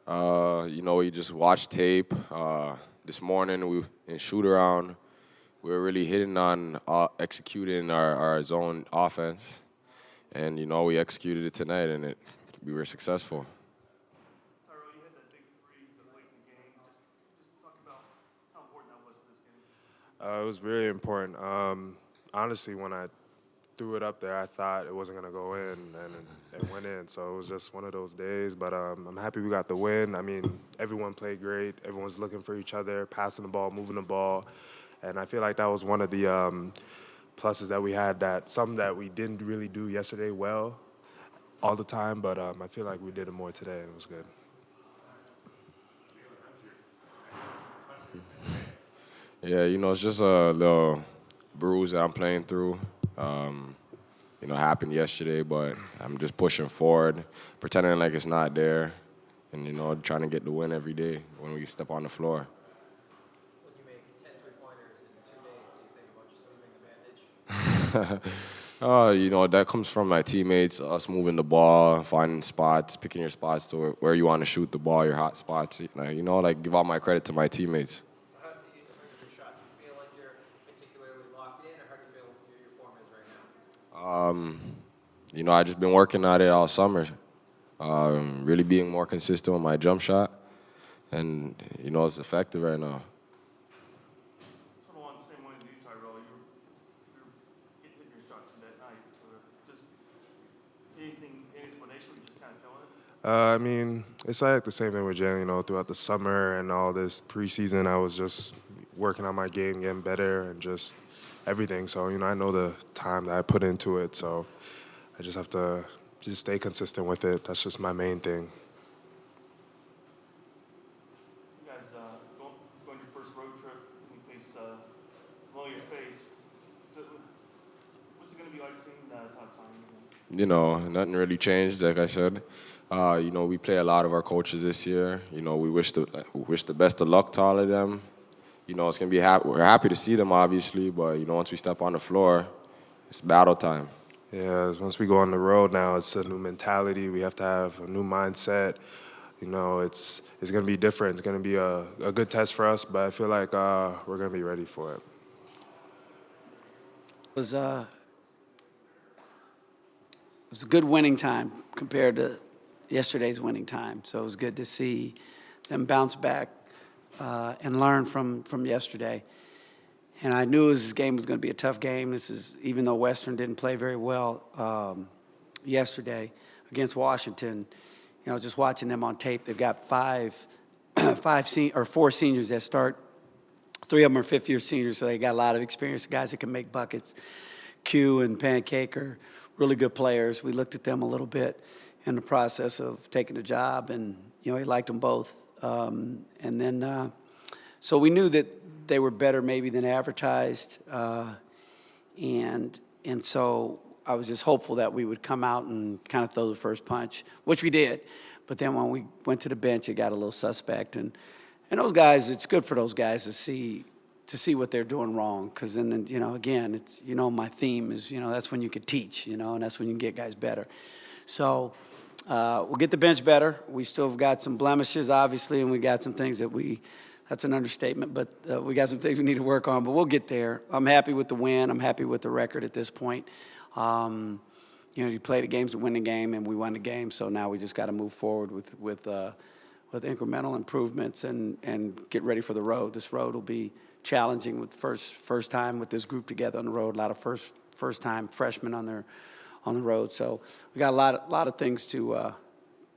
We just watched tape. This morning, in shoot around, we were really hitting on executing our zone offense. And, we executed it tonight, and we were successful. Tyrell, you had that big three late in the game. Just talk about how important that was for this game. It was really important. Honestly, when I threw it up there, I thought it wasn't going to go in, and it went in. So it was just one of those days. But I'm happy we got the win. I mean, everyone played great. Everyone's looking for each other, passing the ball, moving the ball. And I feel like that was one of the pluses that we had, that something that we didn't really do yesterday well all the time. But I feel like we did it more today, and it was good. Yeah, it's just a little bruise that I'm playing through. Happened yesterday, but I'm just pushing forward, pretending like it's not there, and, trying to get the win every day when we step on the floor. When you make 10 3-pointers in 2 days, do you think about just leaving a bandage? That comes from my teammates, us moving the ball, finding spots, picking your spots to where you want to shoot the ball, your hot spots. Give all my credit to my teammates. How do you, in terms of your shot, do you feel like you're particularly locked in, or how do you feel your form is right now? I just been working at it all summer, really being more consistent with my jump shot, and, it's effective right now. Sort of along the same way as you, Tyrell. You're hitting your shots that night. Just any explanation? We just kind of feeling it. I mean, it's like the same thing with Jalen. Throughout the summer and all this preseason, I was just working on my game, getting better, and just everything. So, I know the time that I put into it. So I just have to just stay consistent with it. That's just my main thing. You guys going your first road trip, and you face familiar face. What's it going to be like seeing Todd signing again? Nothing really changed, like I said. We play a lot of our coaches this year. We wish the best of luck to all of them. It's gonna be we're happy to see them, obviously, but once we step on the floor, it's battle time. Yeah, once we go on the road now, it's a new mentality. We have to have a new mindset. It's going to be different. It's going to be a good test for us, but I feel like we're going to be ready for it. It was a good winning time compared to yesterday's winning time. So it was good to see them bounce back and learn from yesterday. And I knew this game was going to be a tough game. This is, even though Western didn't play very well yesterday against Washington, just watching them on tape, they've got four seniors that start. 3 of them are fifth-year seniors, so they got a lot of experience, guys that can make buckets. Q and Pancake are really good players. We looked at them a little bit in the process of taking the job, and, he liked them both. So we knew that they were better maybe than advertised, and so I was just hopeful that we would come out and kind of throw the first punch, which we did. But then when we went to the bench, it got a little suspect, and those guys, it's good for those guys to see what they're doing wrong, because then again, it's my theme is that's when you could teach, and that's when you can get guys better. So we'll get the bench better. We still have got some blemishes, obviously, and we got some things that's an understatement, but we got some things we need to work on, but we'll get there. I'm happy with the win. I'm happy with the record at this point. You play the games to win the game, and we won the game, so now we just got to move forward with incremental improvements and get ready for the road. This road will be challenging with first time with this group together on the road, a lot of first-time freshmen on the road. So we got a lot of things to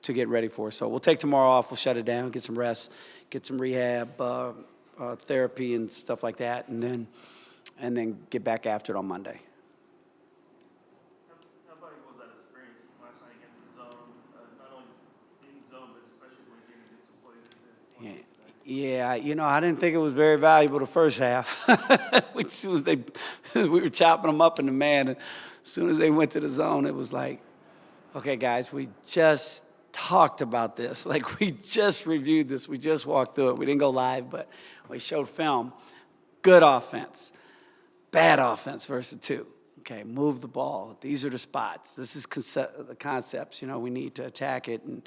get ready for. So we'll take tomorrow off. We'll shut it down, get some rest, get some rehab, therapy and stuff like that, and then get back after it on Monday. How valuable was that experience last night against the zone? Not only in the zone, but especially when Jimmy did some plays. Yeah, I didn't think it was very valuable the first half. As soon as we were chopping them up in the man, and as soon as they went to the zone, it was like, okay, guys, we just talked about this. Like, we just reviewed this. We just walked through it. We didn't go live, but we showed film. Good offense. Bad offense versus 2. Okay, move the ball. These are the spots. This is the concepts. You know, we need to attack it, and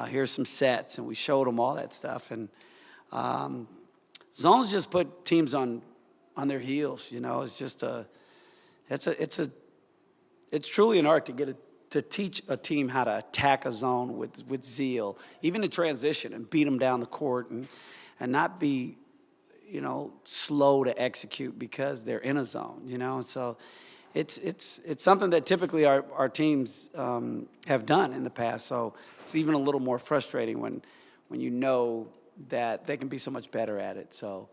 here's some sets, and we showed them all that stuff. And zones just put teams on their heels. You know, it's just it's truly an art to teach a team how to attack a zone with zeal, even in transition, and beat them down the court, and not be, you know, slow to execute because they're in a zone. You know, so. It's something that typically our teams have done in the past. So it's even a little more frustrating when you know that they can be so much better at it. So,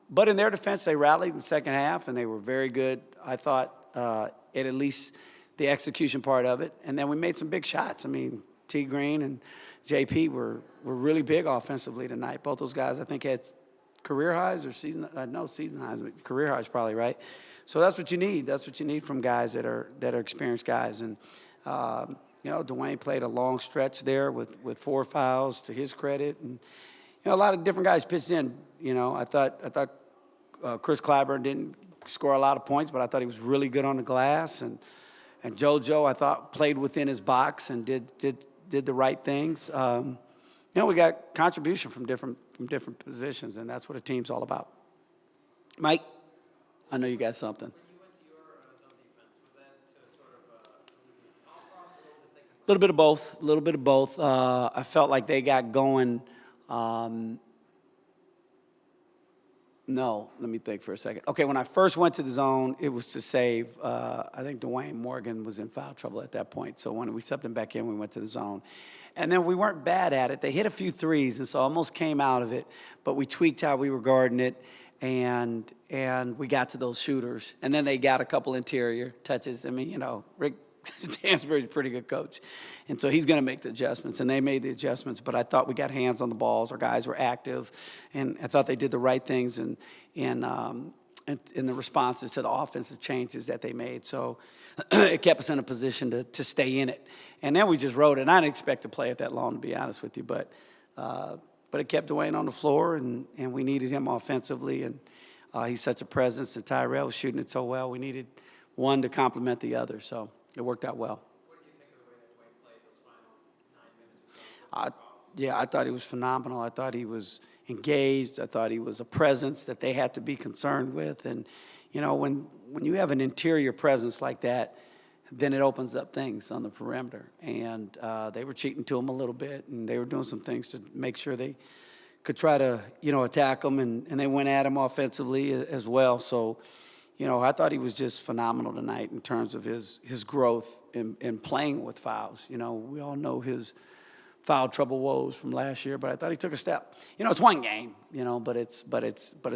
but in their defense, they rallied in the second half, and they were very good, I thought, at least the execution part of it. And then we made some big shots. I mean, T. Green and JP were really big offensively tonight. Both those guys, I think, had career highs or season highs, but career highs probably, right? So that's what you need. That's what you need from guys that are experienced guys. And you know, Dwayne played a long stretch there with 4 fouls to his credit, and you know, a lot of different guys pitched in. You know, I thought Chris Clyburn didn't score a lot of points, but I thought he was really good on the glass. And JoJo, I thought, played within his box and did the right things. You know, we got contribution from different positions, and that's what a team's all about. Mike, I know you got something. When you went to your zone defense, was that to sort of alleviate foul problems, or what was it thinking? A little bit of both. I felt like they got going. No, let me think for a second. Okay, when I first went to the zone, it was to save. I think Dwayne Morgan was in foul trouble at that point. So when we subbed him back in, we went to the zone. And then we weren't bad at it. They hit a few threes, and so almost came out of it. But we tweaked how we were guarding it, and we got to those shooters. And then they got a couple interior touches. I mean, you know, Rick Stansbury's a pretty good coach. And so he's going to make the adjustments, and they made the adjustments. But I thought we got hands on the balls. Our guys were active, and I thought they did the right things in the responses to the offensive changes that they made. So it kept us in a position to stay in it. And then we just rode it. And I didn't expect to play it that long, to be honest with you. But it kept Dwayne on the floor, and we needed him offensively. And he's such a presence. And Tyrell was shooting it so well. We needed one to complement the other. So it worked out well. What did you think of the way that Dwayne played those final 9 minutes? Yeah, I thought he was phenomenal. I thought he was engaged. I thought he was a presence that they had to be concerned with. And, you know, when you have an interior presence like that, then it opens up things on the perimeter. And they were cheating to him a little bit, and they were doing some things to make sure they could try to, you know, attack him. And they went at him offensively as well. So, you know, I thought he was just phenomenal tonight in terms of his growth in playing with fouls. You know, we all know his foul trouble woes from last year, but I thought he took a step. You know, it's one game, you know, but it's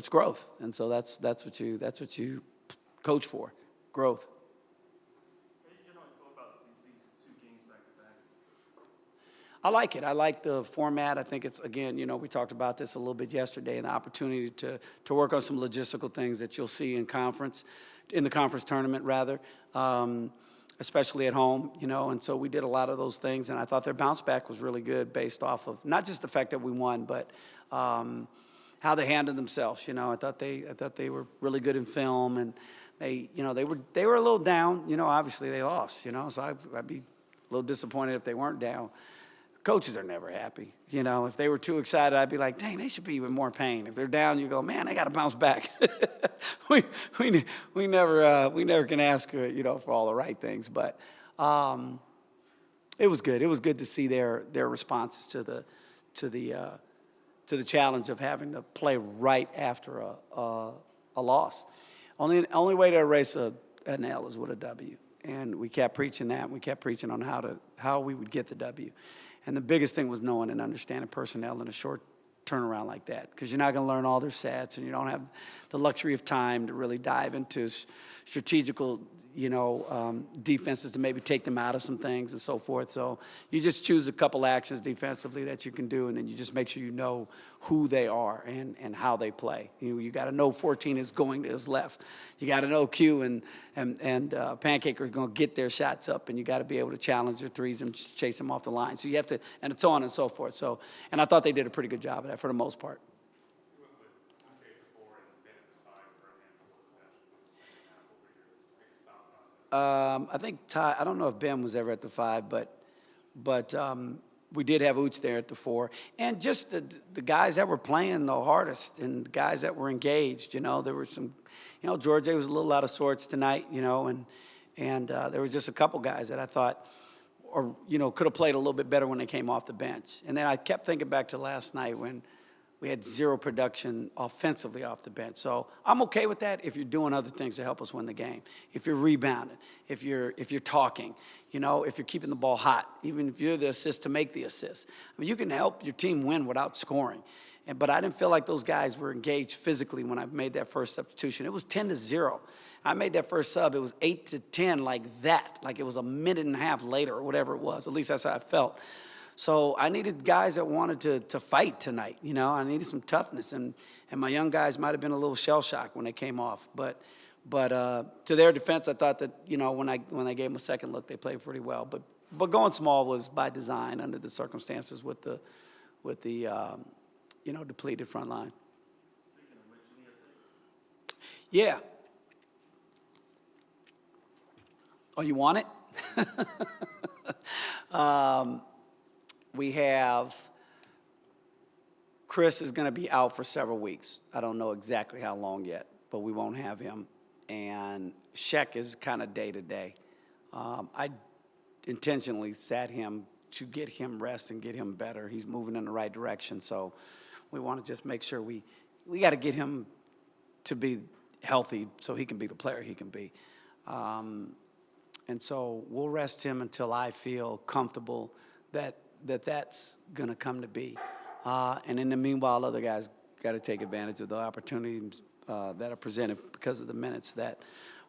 growth, and so that's what you coach for, growth. How did you generally feel about these 2 games back to back? I like it. I like the format. I think it's, again, you know, we talked about this a little bit yesterday, and the opportunity to work on some logistical things that you'll see in the conference tournament, rather. Especially at home, you know, and so we did a lot of those things, and I thought their bounce back was really good based off of not just the fact that we won, but how they handled themselves. You know, I thought they were really good in film, and they were a little down. You know, obviously they lost. You know, so I'd be a little disappointed if they weren't down. Coaches are never happy. You know, if they were too excited, I'd be like, dang, they should be in more pain. If they're down, you go, man, they got to bounce back. we never can ask, you know, for all the right things. But it was good. It was good to see their responses to the challenge of having to play right after a loss. Only way to erase an L is with a W. And we kept preaching that. We kept preaching on how we would get the W. And the biggest thing was knowing and understanding personnel in a short turnaround like that, because you're not going to learn all their sets, and you don't have the luxury of time to really dive into strategical, you know, defenses to maybe take them out of some things and so forth. So you just choose a couple actions defensively that you can do, and then you just make sure you know who they are and how they play. You got to know 14 is going to his left. You got to know Q and Pancake are going to get their shots up, and you got to be able to challenge their threes and chase them off the line. So you have to, and it's on and so forth. So, and I thought they did a pretty good job of that for the most part. I think Ty, I don't know if Ben was ever at the 5, but we did have Ooch there at the 4. And just the guys that were playing the hardest and the guys that were engaged, there were some, George A. was a little out of sorts tonight, and there was just a couple guys that I thought, could have played a little bit better when they came off the bench. And then I kept thinking back to last night when we had 0 production offensively off the bench. So I'm okay with that if you're doing other things to help us win the game. If you're rebounding, if you're talking, if you're keeping the ball hot, even if you're the assist to make the assist. I mean, you can help your team win without scoring. But I didn't feel like those guys were engaged physically when I made that first substitution. It was 10-0. I made that first sub. It was 8-10 like that, like it was a minute and a half later or whatever it was. At least that's how I felt. So I needed guys that wanted to fight tonight. I needed some toughness, and my young guys might have been a little shell shocked when they came off. But to their defense, I thought that when I gave them a second look, they played pretty well. But going small was by design under the circumstances with the depleted front line. Yeah. Oh, you want it? We have Chris is going to be out for several weeks. I don't know exactly how long yet, but we won't have him. And Sheck is kind of day to day. I intentionally sat him to get him rest and get him better. He's moving in the right direction, so we want to just make sure we got to get him to be healthy so he can be the player he can be. And so we'll rest him until I feel comfortable that's going to come to be. And in the meanwhile, other guys got to take advantage of the opportunities that are presented because of the minutes that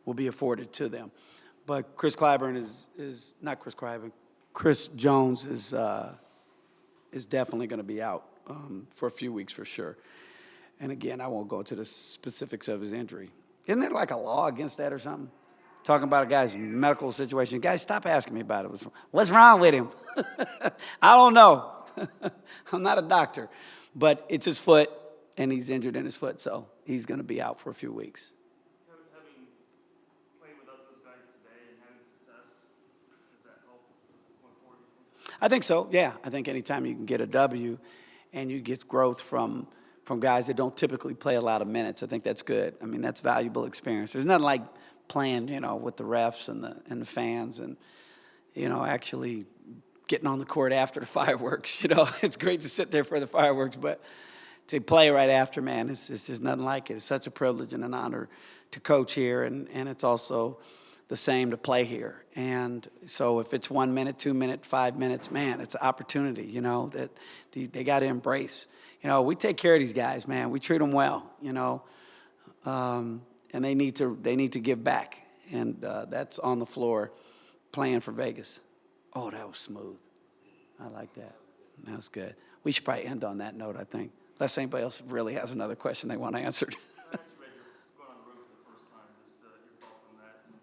will be afforded to them. But Chris Clyburn is not Chris Clyburn. Chris Jones is definitely going to be out for a few weeks for sure. And again, I won't go to the specifics of his injury. Isn't there like a law against that or something? Talking about a guy's medical situation. Guys, stop asking me about it. What's wrong with him? I don't know. I'm not a doctor. But it's his foot, and he's injured in his foot, so he's going to be out for a few weeks. Having played without those guys today and having success, does that help going forward? I think so, yeah. I think anytime you can get a W and you get growth from guys that don't typically play a lot of minutes, I think that's good. I mean, that's valuable experience. There's nothing like playing, with the refs and the fans and, actually getting on the court after the fireworks. It's great to sit there for the fireworks, but to play right after, man, it's just nothing like it. It's such a privilege and an honor to coach here, and it's also the same to play here. And so if it's 1 minute, 2 minutes, 5 minutes, man, it's an opportunity, that they got to embrace. We take care of these guys, man. We treat them well, and they need to give back, and that's on the floor playing for Vegas. Oh, that was smooth. I like that. That was good. We should probably end on that note, I think, unless anybody else really has another question they want answered. I actually read you're going on the road for the first time. Just your thoughts on that. And,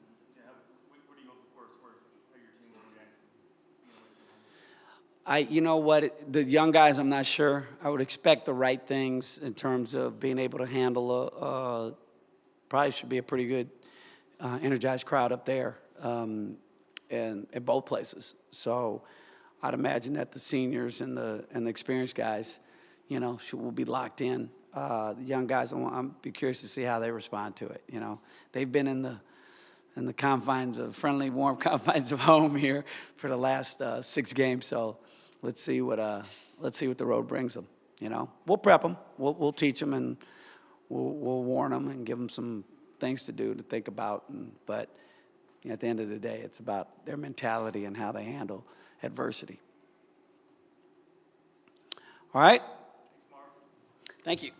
what are you looking for as far as how your team will react? You know what? The young guys, I'm not sure. I would expect the right things in terms of being able to handle probably should be a pretty good energized crowd up there and at both places. So I'd imagine that the seniors and the experienced guys, will be locked in. The young guys, I'm be curious to see how they respond to it. They've been in the confines of friendly, warm confines of home here for the last 6 games. So let's see what the road brings them. We'll prep them, we'll teach them, and we'll warn them and give them some things to do, to think about. But at the end of the day, it's about their mentality and how they handle adversity. All right? Thanks, Mark. Thank you.